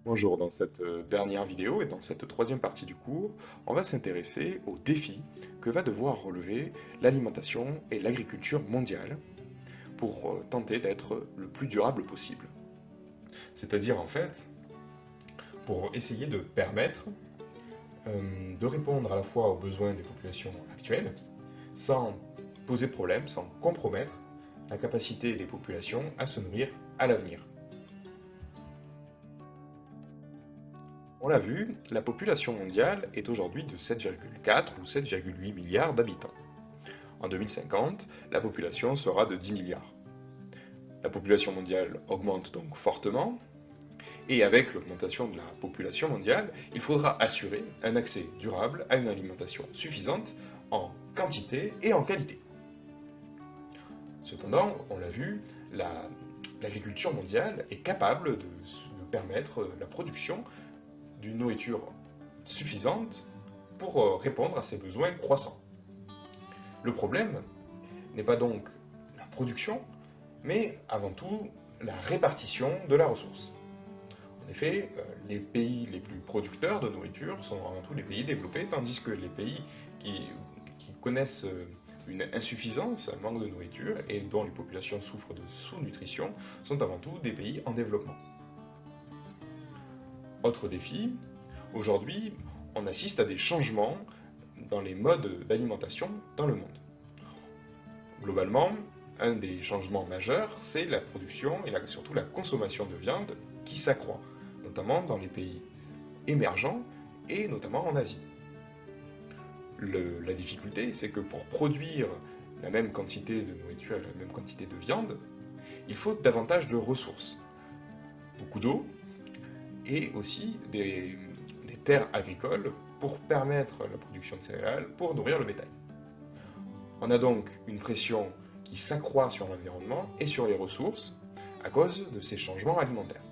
Bonjour, dans cette dernière vidéo et dans cette troisième partie du cours, on va s'intéresser aux défis que va devoir relever l'alimentation et l'agriculture mondiale pour tenter d'être le plus durable possible. C'est-à-dire en fait, pour essayer de permettre de répondre à la fois aux besoins des populations actuelles, sans poser problème, sans compromettre la capacité des populations à se nourrir à l'avenir. On l'a vu, la population mondiale est aujourd'hui de 7,4 ou 7,8 milliards d'habitants. En 2050, la population sera de 10 milliards. La population mondiale augmente donc fortement, et avec l'augmentation de la population mondiale, il faudra assurer un accès durable à une alimentation suffisante en quantité et en qualité. Cependant, on l'a vu, l'agriculture mondiale est capable de permettre la production d'une nourriture suffisante pour répondre à ces besoins croissants. Le problème n'est pas donc la production, mais avant tout la répartition de la ressource. En effet, les pays les plus producteurs de nourriture sont avant tout les pays développés, tandis que les pays qui connaissent une insuffisance, un manque de nourriture et dont les populations souffrent de sous-nutrition sont avant tout des pays en développement. Autre défi, aujourd'hui, on assiste à des changements dans les modes d'alimentation dans le monde. Globalement, un des changements majeurs, c'est la production et surtout la consommation de viande qui s'accroît, notamment dans les pays émergents et notamment en Asie. La difficulté, c'est que pour produire la même quantité de nourriture et la même quantité de viande, il faut davantage de ressources. Beaucoup d'eau, et aussi des terres agricoles pour permettre la production de céréales, pour nourrir le bétail. On a donc une pression qui s'accroît sur l'environnement et sur les ressources à cause de ces changements alimentaires.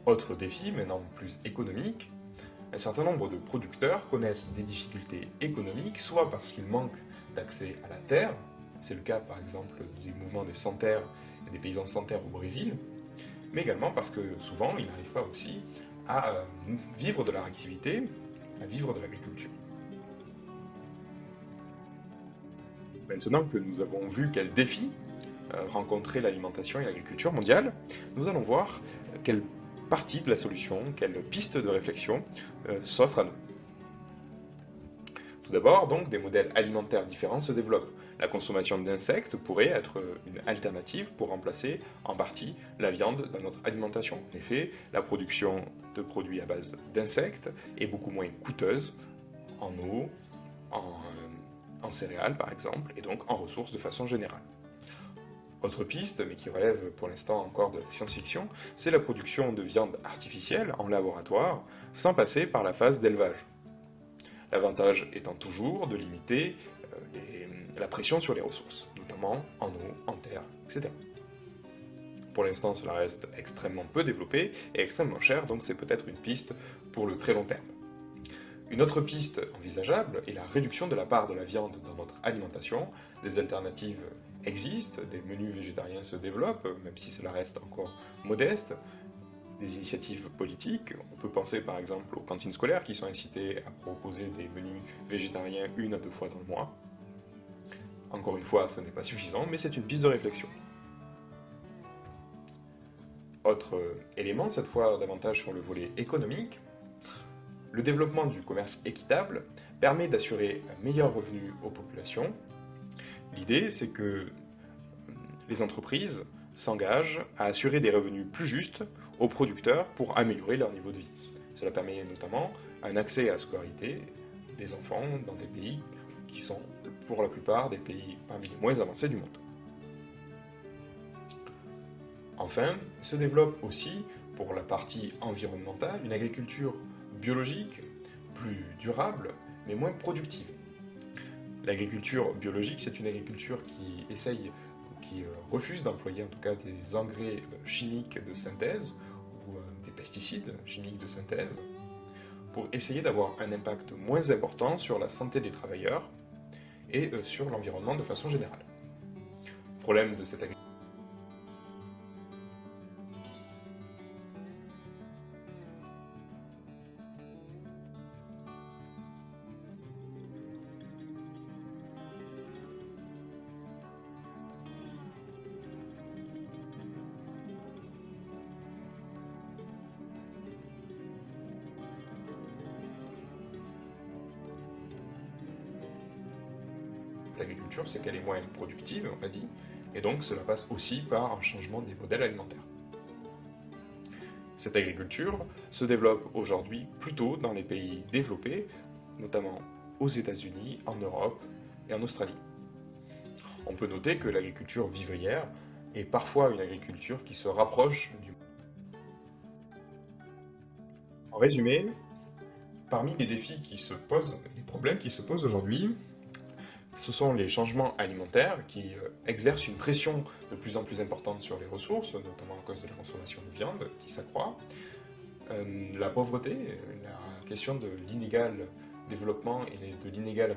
Autre défi, maintenant plus économique, un certain nombre de producteurs connaissent des difficultés économiques, soit parce qu'ils manquent d'accès à la terre, c'est le cas par exemple du mouvement des sans-terre et des paysans sans-terre au Brésil, mais également parce que souvent ils n'arrivent pas aussi à vivre de leur activité, à vivre de l'agriculture. Maintenant que nous avons vu quels défis rencontrait l'alimentation et l'agriculture mondiale, nous allons voir quelle partie de la solution, quelle piste de réflexion s'offre à nous. Tout d'abord, donc, des modèles alimentaires différents se développent. La consommation d'insectes pourrait être une alternative pour remplacer en partie la viande dans notre alimentation. En effet, la production de produits à base d'insectes est beaucoup moins coûteuse en eau, en céréales par exemple, et donc en ressources de façon générale. Autre piste, mais qui relève pour l'instant encore de la science-fiction, c'est la production de viande artificielle en laboratoire sans passer par la phase d'élevage. L'avantage étant toujours de limiter la pression sur les ressources, notamment en eau, en terre, etc. Pour l'instant, cela reste extrêmement peu développé et extrêmement cher, donc c'est peut-être une piste pour le très long terme. Une autre piste envisageable est la réduction de la part de la viande dans notre alimentation. Des alternatives existent, des menus végétariens se développent, même si cela reste encore modeste. Des initiatives politiques, on peut penser par exemple aux cantines scolaires qui sont incitées à proposer des menus végétariens 1 à 2 fois dans le mois. Encore une fois, ce n'est pas suffisant, mais c'est une piste de réflexion. Autre élément, cette fois davantage sur le volet économique, le développement du commerce équitable permet d'assurer un meilleur revenu aux populations. L'idée, c'est que les entreprises s'engagent à assurer des revenus plus justes aux producteurs pour améliorer leur niveau de vie. Cela permet notamment un accès à la scolarité des enfants dans des pays qui sont pour la plupart des pays parmi les moins avancés du monde. Enfin, se développe aussi, pour la partie environnementale, une agriculture biologique, plus durable, mais moins productive. L'agriculture biologique, c'est une agriculture qui refuse d'employer en tout cas des engrais chimiques de synthèse ou des pesticides chimiques de synthèse pour essayer d'avoir un impact moins important sur la santé des travailleurs et sur l'environnement de façon générale. Le problème de cette agriculture cette agriculture, c'est qu'elle est moins productive, on l'a dit, et donc cela passe aussi par un changement des modèles alimentaires. Cette agriculture se développe aujourd'hui plutôt dans les pays développés, notamment aux États-Unis, en Europe et en Australie. On peut noter que l'agriculture vivrière est parfois une agriculture qui se rapproche du... En résumé, parmi les défis qui se posent, les problèmes qui se posent aujourd'hui, ce sont les changements alimentaires qui exercent une pression de plus en plus importante sur les ressources, notamment à cause de la consommation de viande qui s'accroît, la pauvreté, la question de l'inégal développement et de l'inégale